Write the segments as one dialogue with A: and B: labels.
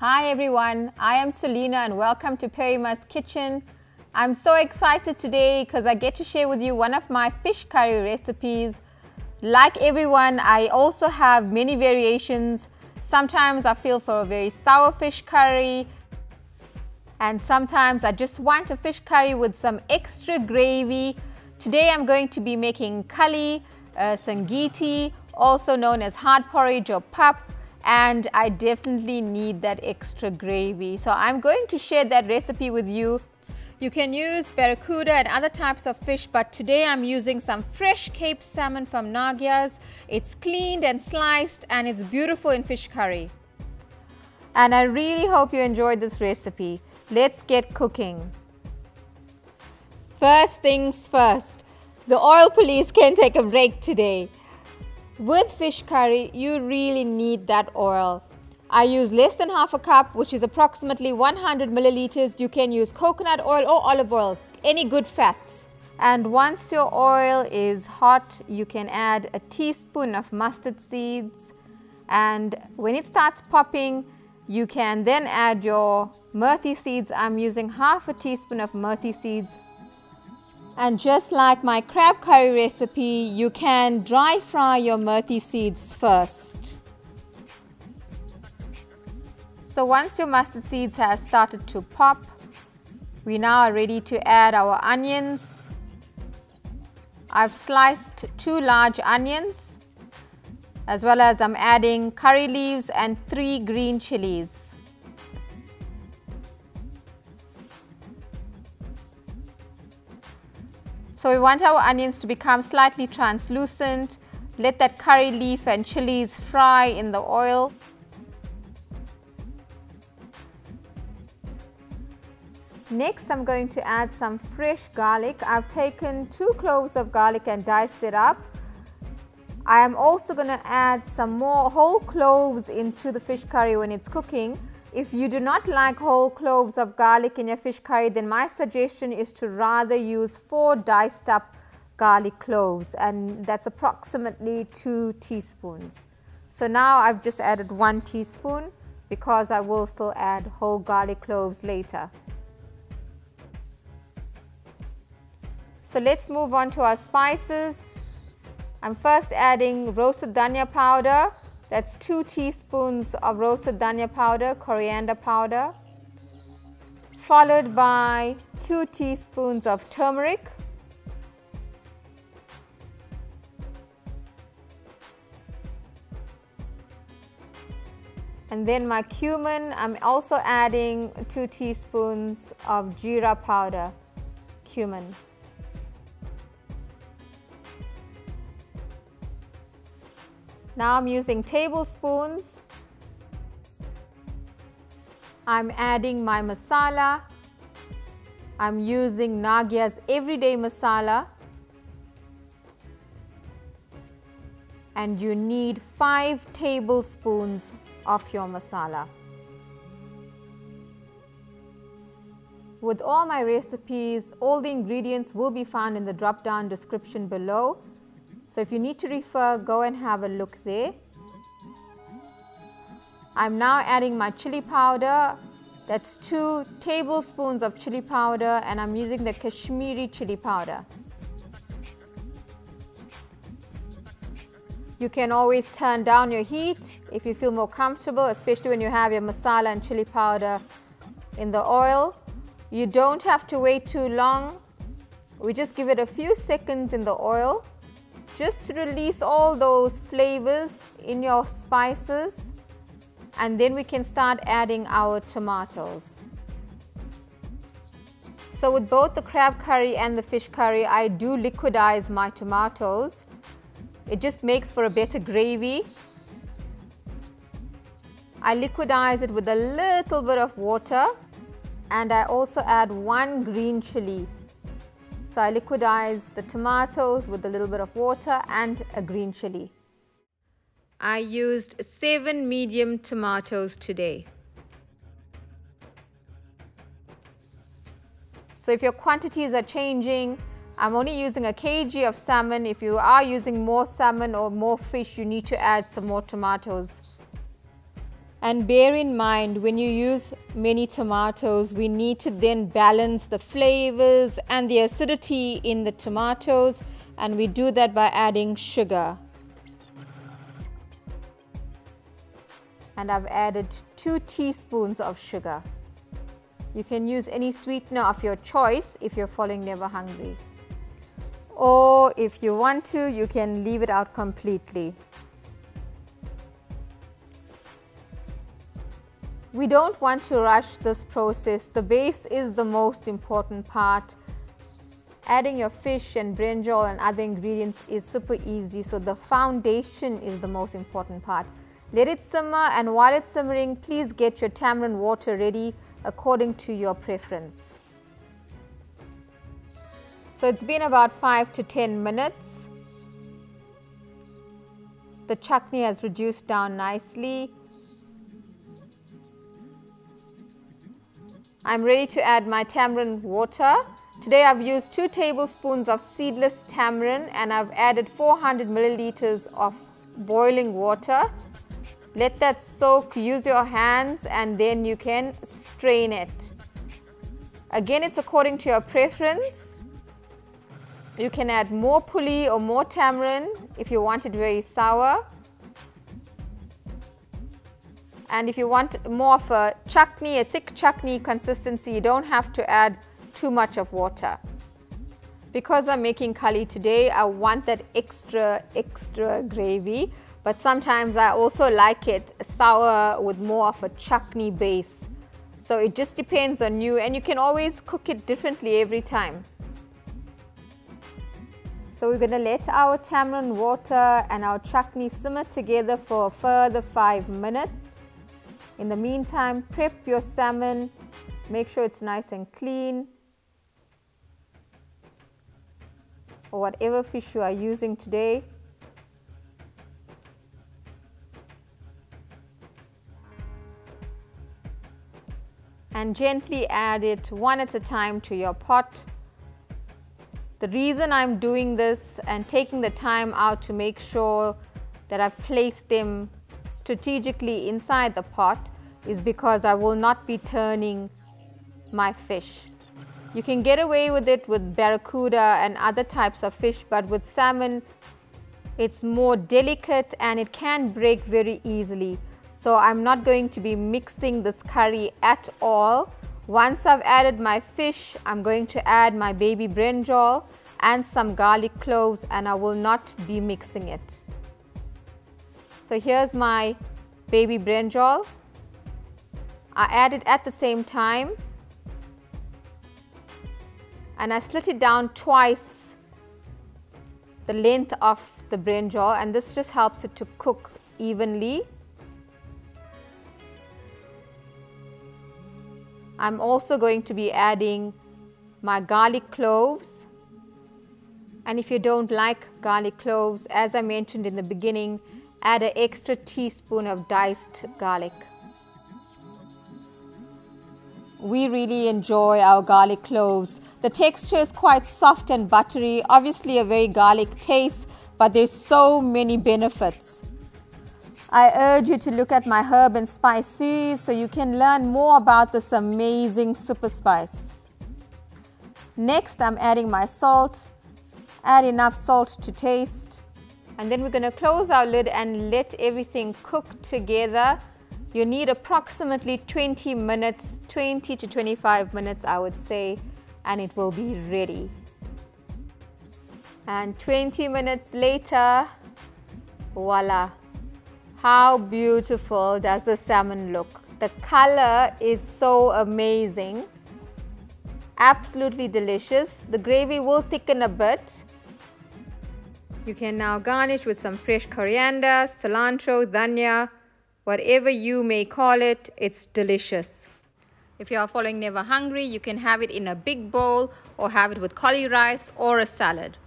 A: Hi everyone, I am Selena and welcome to Perima's Kitchen. I'm so excited today because I get to share with you one of my fish curry recipes. Like everyone, I also have many variations. Sometimes I feel for a very sour fish curry, and sometimes I just want a fish curry with some extra gravy. Today I'm going to be making kali, sangiti, also known as hard porridge or pap. And I definitely need that extra gravy. So I'm going to share that recipe with you. You can use barracuda and other types of fish, but today I'm using some fresh Cape salmon from Nagiahs. It's cleaned and sliced and it's beautiful in fish curry. And I really hope you enjoyed this recipe. Let's get cooking. First things first, the oil police can take a break today. With fish curry, you really need that oil. I use less than half a cup, which is approximately 100 milliliters. You can use coconut oil or olive oil, any good fats. And once your oil is hot, you can add a teaspoon of mustard seeds. And when it starts popping, you can then add your methi seeds. I'm using half a teaspoon of methi seeds. And just like my crab curry recipe, you can dry fry your methi seeds first. So once your mustard seeds have started to pop, we now are ready to add our onions. I've sliced 2 large onions, as well as I'm adding curry leaves and 3 green chilies. So we want our onions to become slightly translucent. Let that curry leaf and chilies fry in the oil. Next, I'm going to add some fresh garlic. I've taken 2 cloves of garlic and diced it up. I am also going to add some more whole cloves into the fish curry when it's cooking. If you do not like whole cloves of garlic in your fish curry, then my suggestion is to rather use 4 diced up garlic cloves, and that's approximately 2 teaspoons. So now I've just added 1 teaspoon because I will still add whole garlic cloves later. So let's move on to our spices. I'm first adding roasted dhania powder. That's 2 teaspoons of roasted dhania powder, coriander powder, followed by 2 teaspoons of turmeric, and then my cumin. I'm also adding 2 teaspoons of jeera powder, cumin. Now I'm using tablespoons. I'm adding my masala. I'm using Nagiah's Everday masala. And you need 5 tablespoons of your masala. With all my recipes, all the ingredients will be found in the drop-down description below. So if you need to refer, go and have a look there. I'm now adding my chili powder. That's 2 tablespoons of chili powder, and I'm using the Kashmeri chili powder. You can always turn down your heat if you feel more comfortable, especially when you have your masala and chili powder in the oil. You don't have to wait too long. We just give it a few seconds in the oil, just to release all those flavors in your spices, and then we can start adding our tomatoes. So with both the crab curry and the fish curry, I do liquidize my tomatoes. It just makes for a better gravy. I liquidize it with a little bit of water, and I also add 1 green chili. So I liquidize the tomatoes with a little bit of water and a green chili. I used 7 medium tomatoes today. So if your quantities are changing, I'm only using a kg of salmon. If you are using more salmon or more fish, you need to add some more tomatoes. And bear in mind, when you use many tomatoes, we need to then balance the flavors and the acidity in the tomatoes, and we do that by adding sugar. And I've added 2 teaspoons of sugar. You can use any sweetener of your choice if you're following Never Hungry. Or if you want to, you can leave it out completely. We don't want to rush this process. The base is the most important part. Adding your fish and brinjal and other ingredients is super easy, so the foundation is the most important part. Let it simmer, and while it's simmering, please get your tamarind water ready according to your preference. So it's been about 5 to 10 minutes. The chutney has reduced down nicely. I'm ready to add my tamarind water. Today I've used 2 tablespoons of seedless tamarind, and I've added 400 milliliters of boiling water. Let that soak, use your hands, and then you can strain it. Again, it's according to your preference. You can add more puli or more tamarind if you want it very sour. And if you want more of a chutney, a thick chutney consistency, you don't have to add too much of water. Because I'm making curry today, I want that extra gravy. But sometimes I also like it sour with more of a chutney base. So it just depends on you, and you can always cook it differently every time. So we're going to let our tamarind water and our chutney simmer together for a further 5 minutes. In the meantime, prep your salmon. Make sure it's nice and clean, or whatever fish you are using today. And gently add it one at a time to your pot. The reason I'm doing this and taking the time out to make sure that I've placed them strategically inside the pot is because I will not be turning my fish. You can get away with it with barracuda and other types of fish, but with salmon it's more delicate and it can break very easily. So I'm not going to be mixing this curry at all. Once I've added my fish, I'm going to add my baby brinjal and some garlic cloves, and I will not be mixing it. So here's my baby brinjal. I add it at the same time, and I slit it down twice the length of the brinjal, and this just helps it to cook evenly. I'm also going to be adding my garlic cloves, and if you don't like garlic cloves, as I mentioned in the beginning, add an extra teaspoon of diced garlic. We really enjoy our garlic cloves. The texture is quite soft and buttery, obviously a very garlic taste, but there's so many benefits. I urge you to look at my herb and spice series so you can learn more about this amazing super spice. Next, I'm adding my salt. Add enough salt to taste. And then we're going to close our lid and let everything cook together. You need approximately 20 minutes, 20 to 25 minutes I would say, and it will be ready. And 20 minutes later, voila! How beautiful does the salmon look? The color is so amazing, absolutely delicious. The gravy will thicken a bit. You can now garnish with some fresh coriander, cilantro, dhanya, whatever you may call it. It's delicious. If you are following Never Hungry, you can have it in a big bowl or have it with cauli rice or a salad.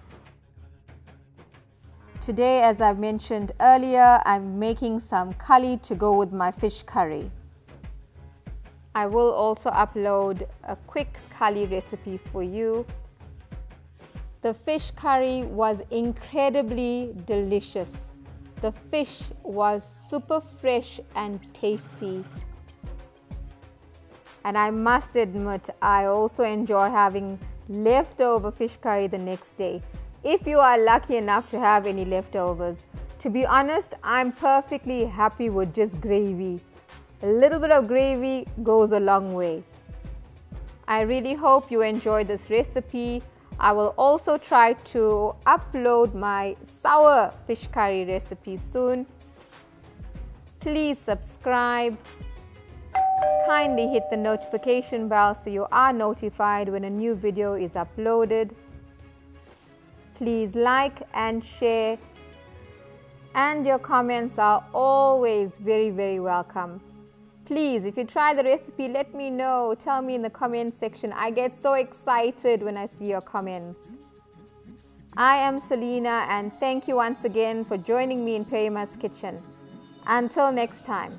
A: Today, as I've mentioned earlier, I'm making some curry to go with my fish curry. I will also upload a quick curry recipe for you. The fish curry was incredibly delicious. The fish was super fresh and tasty. And I must admit, I also enjoy having leftover fish curry the next day, if you are lucky enough to have any leftovers. To be honest, I'm perfectly happy with just gravy. A little bit of gravy goes a long way. I really hope you enjoyed this recipe. I will also try to upload my sour fish curry recipe soon. Please subscribe. Kindly hit the notification bell so you are notified when a new video is uploaded. Please like and share, and your comments are always very, very welcome. Please, if you try the recipe, let me know. Tell me in the comment section. I get so excited when I see your comments. I am Selena, and thank you once again for joining me in Perima's kitchen. Until next time.